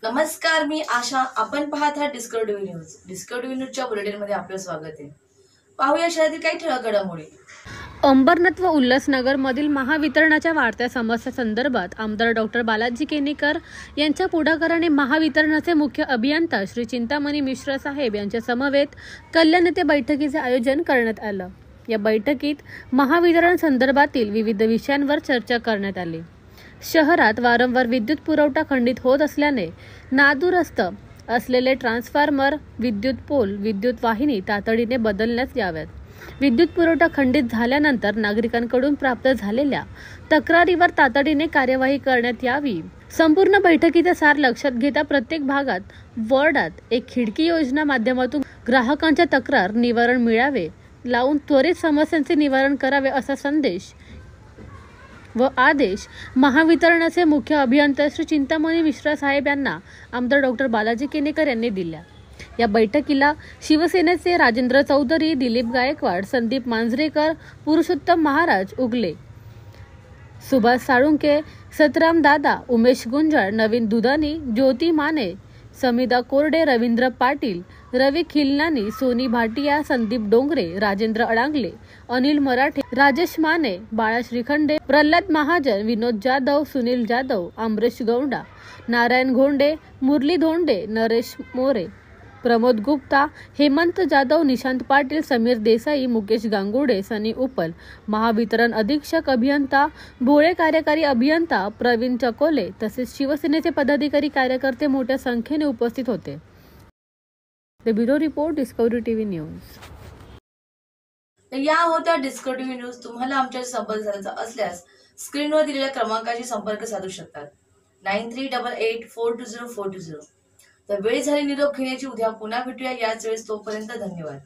नमस्कार, मी आशा. आपण पाहत आहात डिस्कव्हरी न्यूज. डिस्कव्हरी न्यूजच्या बुलेटिनमध्ये आपलं स्वागत आहे. पाहूया शहरातील काही ठळक घडामोडी. अंबरनाथ व उल्हासनगरमधील महावितरणाच्या वाढत्या समस्यांसंदर्भात आमदार डॉक्टर बालाजी केनेकर यांच्या पुढाकाराने महावितरणाचे मुख्य अभियंता श्री चिंतामणी मिश्रा साहेब यांच्या समवेत कल्याण येथे बैठकीचे आयोजन करण्यात आलं. या बैठकीत महावितरण संदर्भातील विविध विषयांवर चर्चा करण्यात आली. शहरात वारंवार विद्युत पुरवठा खंडित होत असल्याने नादुरुस्त असलेले ट्रान्सफॉर्मर, विद्युत पोल, विद्युत वाहिनी तातडीने बदलण्यात याव्यात. विद्युत पुरवठा खंडित झाल्यानंतर नागरिकांकडून प्राप्त झालेल्या तक्रारीवर तातडीने कार्यवाही करण्यात यावी. संपूर्ण बैठकीचा सार लक्षात घेता प्रत्येक भागात, वॉर्डात एक खिडकी योजना माध्यमातून ग्राहकांच्या तक्रार निवारण मिळावे लावून त्वरित समस्यांचे निवारण करावे असा संदेश व आदेश महावितरणाचे मुख्य अभियंता श्री चिंतामणी मिश्रा साहेब यांना आमदार डॉक्टर बालाजी केनेकर यांनी दिल्या. या बैठकीला शिवसेनेचे राजेंद्र चौधरी, दिलीप गायकवाड, संदीप मांजरेकर, पुरुषोत्तम महाराज उगले, सुभाष साळुंके, सतराम दादा, उमेश गुंजाळ, नवीन दुधानी, ज्योती माने, समिदा कोरडे, रवींद्र पाटील, रवी खिलनानी, सोनी भाटिया, संदीप डोंगरे, राजेंद्र अडांगले, अनिल मराठे, राजेश माने, बाळा श्रीखंडे, प्रल्हाद महाजन, विनोद जाधव, सुनील जाधव, अमरेश गौंडा, नारायण घोंडे, मुरली धोंडे, नरेश मोरे, प्रमोद गुप्ता, हेमंत जाधव, निशांत पाटील, समीर देसाई, मुकेश गांगुडे, सनी उपल, महावितरण अधीक्षक अभियंता भोळे, कार्यकारी अभियंता प्रवीण चकोले तसेच शिवसेनेचे पदाधिकारी कार्यकर्ते मोठ्या संख्येने उपस्थित होते. The bureau report, discovery TV news. या होत्या डिस्कव्हरी न्यूज. तुम्हाला आमच्याशी संपर्क साधायचा असल्यास स्क्रीनवर दिलेल्या क्रमांकाशी संपर्क साधू शकतात. 9388420420. तर वेळ झाली निरोप घेण्याची. उद्या पुन्हा भेटूया याच वेळेस. तोपर्यंत धन्यवाद.